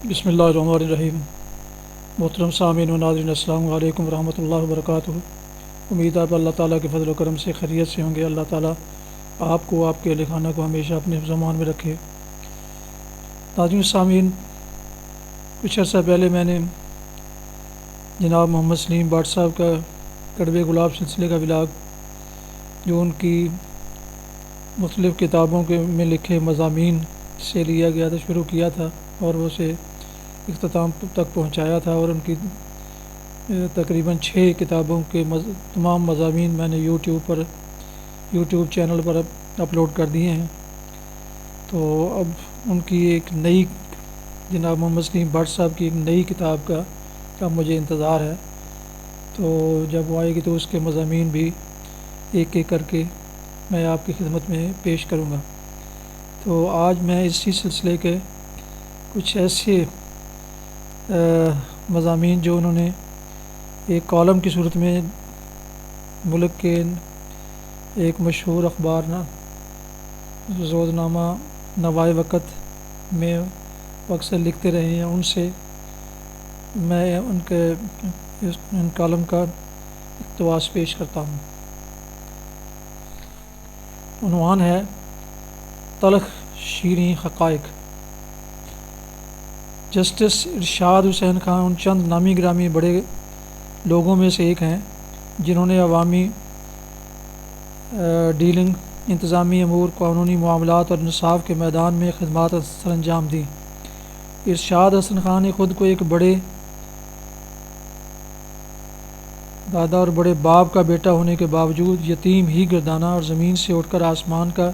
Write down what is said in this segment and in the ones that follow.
بسم اللہ الرحمن الرحیم۔ محترم سامعین و ناظرین، السلام علیکم ورحمۃ اللہ وبرکاتہ۔ امید ہے اللہ تعالیٰ کے فضل و کرم سے خیریت سے ہوں گے۔ اللہ تعالیٰ آپ کو، آپ کے اہل خانہ کو ہمیشہ اپنے حفظ و امان میں رکھے۔ ناظرین سامعین، کچھ عرصہ پہلے میں نے جناب محمد سلیم بٹ صاحب کا کڑوے گلاب سلسلے کا ولاگ، جو ان کی مختلف کتابوں کے میں لکھے مضامین سے لیا گیا تھا، شروع کیا تھا اور وہ اسے اختتام تک پہنچایا تھا، اور ان کی تقریباً 6 کتابوں کے تمام مضامین میں نے یوٹیوب چینل پر اپلوڈ کر دیے ہیں۔ تو اب ان کی ایک نئی، جناب محمد سلیم بٹ صاحب کی ایک نئی کتاب کا اب مجھے انتظار ہے۔ تو جب وہ آئے گی تو اس کے مضامین بھی ایک ایک کر کے میں آپ کی خدمت میں پیش کروں گا۔ تو آج میں اسی سلسلے کے کچھ ایسے مضامین جو انہوں نے ایک کالم کی صورت میں ملک کے ایک مشہور اخبار روزنامہ نوائے وقت میں اکثر لکھتے رہے ہیں، ان سے میں ان کالم کا اقتباس پیش کرتا ہوں۔ عنوان ہے تلخ شیریں حقائق۔ جسٹس ارشاد حسین خان ان چند نامی گرامی بڑے لوگوں میں سے ایک ہیں جنہوں نے عوامی ڈیلنگ، انتظامی امور، قانونی معاملات اور انصاف کے میدان میں خدمات سر انجام دیں۔ ارشاد حسن خان نے خود کو ایک بڑے دادا اور بڑے باپ کا بیٹا ہونے کے باوجود یتیم ہی گردانا اور زمین سے اٹھ کر آسمان کا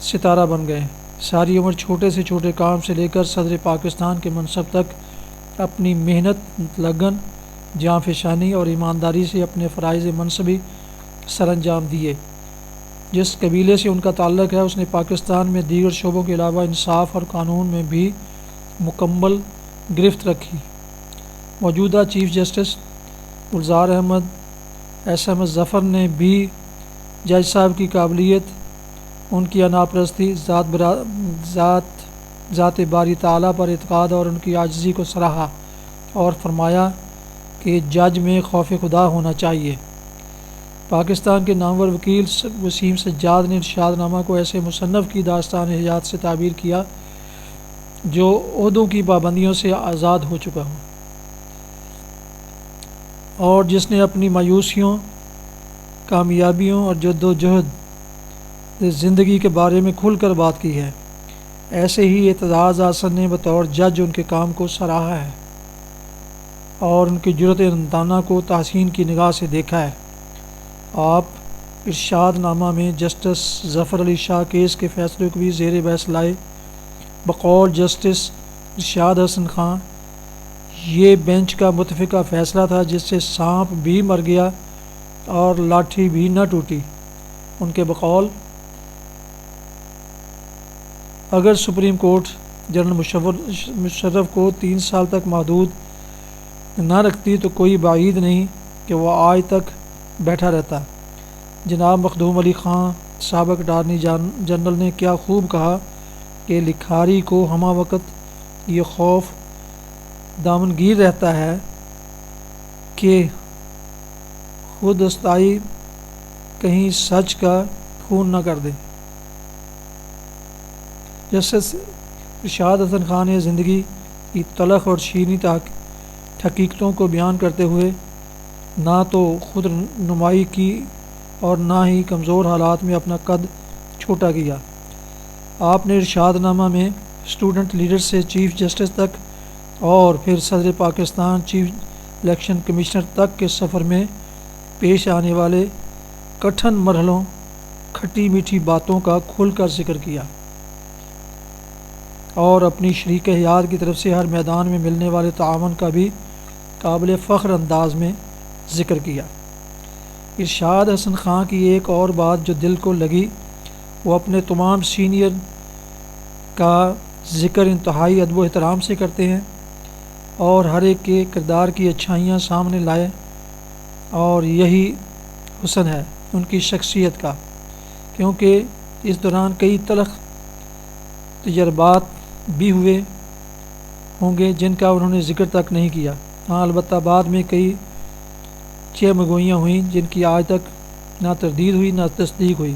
ستارہ بن گئے۔ ساری عمر چھوٹے سے چھوٹے کام سے لے کر صدر پاکستان کے منصب تک اپنی محنت، لگن، جاں فشانی اور ایمانداری سے اپنے فرائض منصبی سر انجام دیے۔ جس قبیلے سے ان کا تعلق ہے، اس نے پاکستان میں دیگر شعبوں کے علاوہ انصاف اور قانون میں بھی مکمل گرفت رکھی۔ موجودہ چیف جسٹس گلزار احمد احمد ظفر نے بھی جج صاحب کی قابلیت، ان کی انا پرستی، ذات باری تعالیٰ پر اعتقاد اور ان کی عاجزی کو سراہا اور فرمایا کہ جج میں خوف خدا ہونا چاہیے۔ پاکستان کے نامور وکیل وسیم سجاد نے ارشاد نامہ کو ایسے مصنف کی داستان حیات سے تعبیر کیا جو عہدوں کی پابندیوں سے آزاد ہو چکا ہو، اور جس نے اپنی مایوسیوں، کامیابیوں اور جدوجہد زندگی کے بارے میں کھل کر بات کی ہے۔ ایسے ہی اعتزاز احسن نے بطور جج ان کے کام کو سراہا ہے اور ان کی جرأت رندانہ کو تحسین کی نگاہ سے دیکھا ہے۔ آپ ارشاد نامہ میں جسٹس ظفر علی شاہ کیس کے فیصلے کو بھی زیر بحث لائے۔ بقول جسٹس ارشاد حسن خان، یہ بینچ کا متفقہ فیصلہ تھا جس سے سانپ بھی مر گیا اور لاٹھی بھی نہ ٹوٹی۔ ان کے بقول، اگر سپریم کورٹ جنرل مشرف کو 3 سال تک محدود نہ رکھتی تو کوئی بعید نہیں کہ وہ آج تک بیٹھا رہتا۔ جناب مخدوم علی خان سابق اٹارنی جنرل نے کیا خوب کہا کہ لکھاری کو ہمہ وقت یہ خوف دامنگیر رہتا ہے کہ خود استائی کہیں سچ کا خون نہ کر دے۔ جسٹس ارشاد حسن خان نے زندگی کی تلخ اور شیریں حقیقتوں کو بیان کرتے ہوئے نہ تو خود نمائی کی اور نہ ہی کمزور حالات میں اپنا قد چھوٹا کیا۔ آپ نے ارشاد نامہ میں اسٹوڈنٹ لیڈر سے چیف جسٹس تک اور پھر صدر پاکستان چیف الیکشن کمشنر تک کے سفر میں پیش آنے والے کٹھن مرحلوں، کھٹی میٹھی باتوں کا کھل کر ذکر کیا اور اپنی شریک حیات کی طرف سے ہر میدان میں ملنے والے تعاون کا بھی قابل فخر انداز میں ذکر کیا۔ ارشاد حسن خان کی ایک اور بات جو دل کو لگی، وہ اپنے تمام سینئر کا ذکر انتہائی ادب و احترام سے کرتے ہیں اور ہر ایک کے کردار کی اچھائیاں سامنے لائے، اور یہی حسن ہے ان کی شخصیت کا، کیونکہ اس دوران کئی تلخ تجربات بھی ہوئے ہوں گے جن کا انہوں نے ذکر تک نہیں کیا۔ ہاں البتہ بعد میں کئی چمگوئیاں ہوئیں جن کی آج تک نہ تردید ہوئی نہ تصدیق ہوئی۔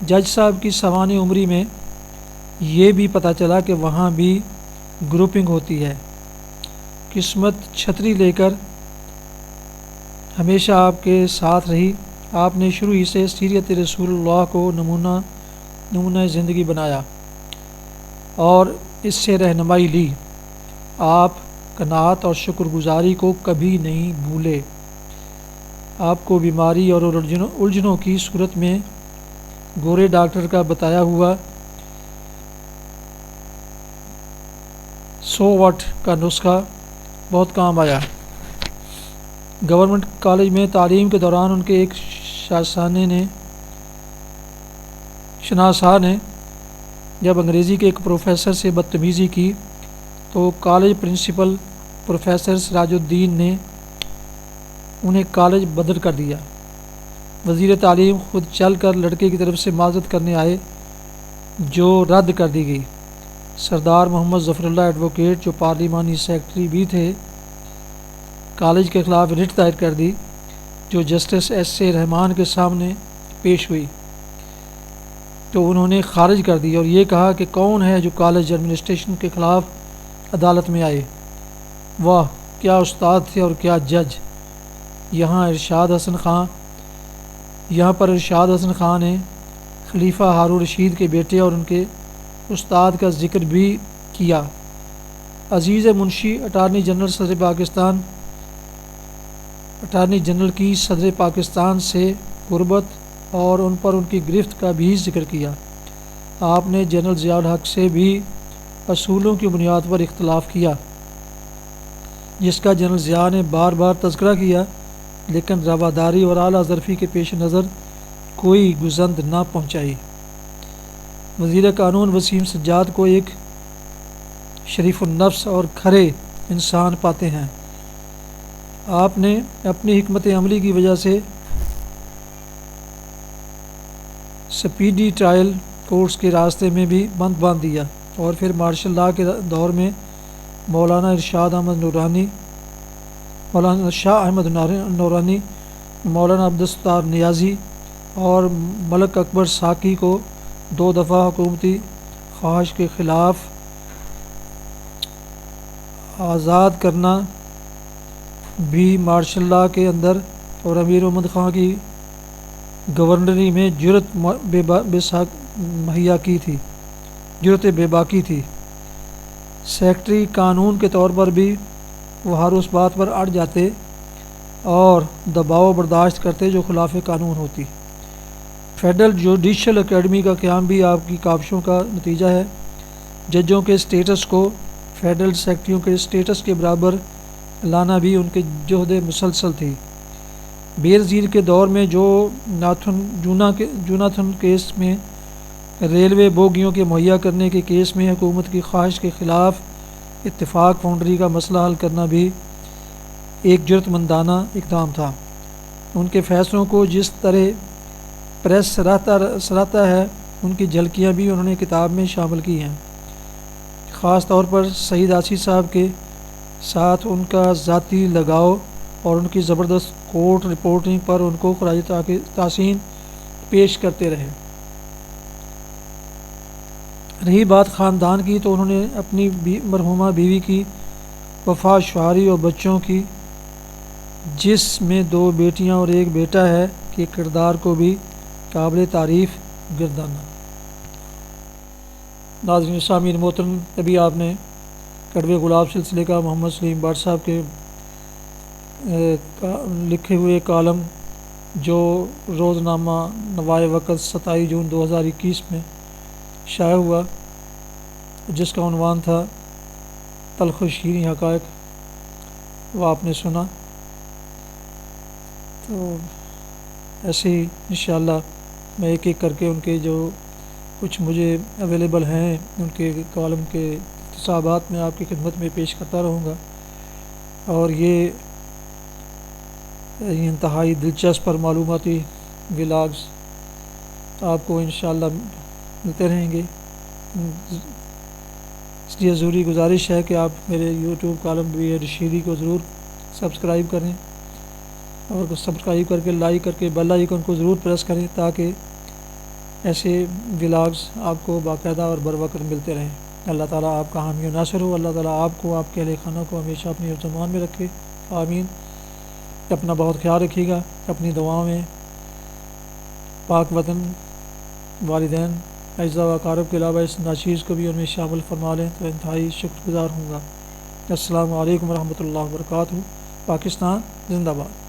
جج صاحب کی سوانح عمری میں یہ بھی پتہ چلا کہ وہاں بھی گروپنگ ہوتی ہے۔ قسمت چھتری لے کر ہمیشہ آپ کے ساتھ رہی۔ آپ نے شروع ہی سے سیرت رسول اللہ کو نمونہ زندگی بنایا اور اس سے رہنمائی لی۔ آپ قناعت اور شکر گزاری کو کبھی نہیں بھولے۔ آپ کو بیماری اور الجھنوں کی صورت میں گورے ڈاکٹر کا بتایا ہوا 100 واٹ کا نسخہ بہت کام آیا۔ گورنمنٹ کالج میں تعلیم کے دوران ان کے ایک شناسا نے جب انگریزی کے ایک پروفیسر سے بدتمیزی کی تو college principal professor Siraj uddin نے انہیں کالج بدر کر دیا۔ وزیر تعلیم خود چل کر لڑکے کی طرف سے معذرت کرنے آئے جو رد کر دی گئی۔ سردار محمد ظفر اللہ ایڈوکیٹ جو پارلیمانی سیکرٹری بھی تھے کالج کے خلاف رٹ دائر کر دی جو جسٹس ایس اے رحمان کے سامنے پیش ہوئی تو انہوں نے خارج کر دی اور یہ کہا کہ کون ہے جو کالج ایڈمنسٹریشن کے خلاف عدالت میں آئے۔ واہ کیا استاد تھے اور کیا جج۔ یہاں پر ارشاد حسن خان نے خلیفہ ہارون رشید کے بیٹے اور ان کے استاد کا ذکر بھی کیا۔ عزیز منشی اٹارنی جنرل کی صدر پاکستان سے قربت اور ان پر ان کی گرفت کا بھی ذکر کیا۔ آپ نے جنرل ضیاء الحق سے بھی اصولوں کی بنیاد پر اختلاف کیا جس کا جنرل ضیاء نے بار بار تذکرہ کیا لیکن رواداری اور اعلیٰ ظرفی کے پیش نظر کوئی گزند نہ پہنچائی۔ وزیر قانون وسیم سجاد کو ایک شریف النفس اور کھرے انسان پاتے ہیں۔ آپ نے اپنی حکمت عملی کی وجہ سے سپیڈی ٹرائل کورٹس کے راستے میں بھی بند باندھ دیا اور پھر مارشل لاء کے دور میں مولانا شاہ احمد نورانی، مولانا عبدالستار نیازی اور ملک اکبر ساکی کو 2 دفعہ حکومتی خواہش کے خلاف آزاد کرنا بھی مارشل لاء کے اندر اور امیر محمد خان کی گورنری میں جرأت بے باکی تھی۔ سیکرٹری قانون کے طور پر بھی وہ ہر اس بات پر اڑ جاتے اور دباؤ برداشت کرتے جو خلاف قانون ہوتی۔ فیڈرل جوڈیشل اکیڈمی کا قیام بھی آپ کی کاوشوں کا نتیجہ ہے۔ ججوں کے سٹیٹس کو فیڈرل سیکرٹریوں کے سٹیٹس کے برابر لانا بھی ان کے جہد مسلسل تھی۔ بینظیر کے دور میں جوناتھن کیس میں ریلوے بوگیوں کے مہیا کرنے کے کیس میں حکومت کی خواہش کے خلاف اتفاق فاؤنڈری کا مسئلہ حل کرنا بھی ایک جرأت مندانہ اقدام تھا۔ ان کے فیصلوں کو جس طرح پریس سراہتا ہے ان کی جھلکیاں بھی انہوں نے کتاب میں شامل کی ہیں۔ خاص طور پر سعید آسی صاحب کے ساتھ ان کا ذاتی لگاؤ اور ان کی زبردست کورٹ رپورٹنگ پر ان کو خراج تحسین پیش کرتے رہے۔ رہی بات خاندان کی تو انہوں نے اپنی مرحومہ بیوی کی وفا شوہری اور بچوں کی جس میں 2 بیٹیاں اور 1 بیٹا ہے کے کردار کو بھی قابل تعریف گردانا۔ ناظرین سامعین محترم، ابھی آپ نے کڑوے گلاب سلسلے کا محمد سلیم بٹ صاحب کے لکھے ہوئے کالم جو روزنامہ نوائے وقت 27 جون 2021 میں شائع ہوا جس کا عنوان تھا تلخ و شیریں حقائق، وہ آپ نے سنا۔ تو ایسے ہی انشاءاللہ میں ایک ایک کر کے ان کے جو کچھ مجھے اویلیبل ہیں ان کے کالم کے اقتباسات میں آپ کی خدمت میں پیش کرتا رہوں گا، اور یہ انتہائی دلچسپ اور معلوماتی ولاگز آپ کو انشاءاللہ ملتے رہیں گے۔ اس لیے ضروری گزارش ہے کہ آپ میرے یوٹیوب کالم بھی رشیدی کو ضرور سبسکرائب کریں، اور سبسکرائب کر کے لائک کر کے بیل آئیکن کو ضرور پریس کریں تاکہ ایسے ولاگز آپ کو باقاعدہ اور بر وقت ملتے رہیں۔ اللہ تعالیٰ آپ کا حامی و ناصر ہو، اللہ تعالیٰ آپ کو، آپ کے اہل خانہ کو ہمیشہ اپنی حفظ و امان میں رکھے، آمین۔ اپنا بہت خیال رکھیے گا، اپنی دعاؤں میں پاک وطن، والدین، اعزاء و اقارب کے علاوہ اس ناچیز کو بھی ان میں شامل فرما لیں تو انتہائی شکر گزار ہوں گا۔ السلام علیکم ورحمۃ اللہ وبرکاتہ۔ پاکستان زندہ باد۔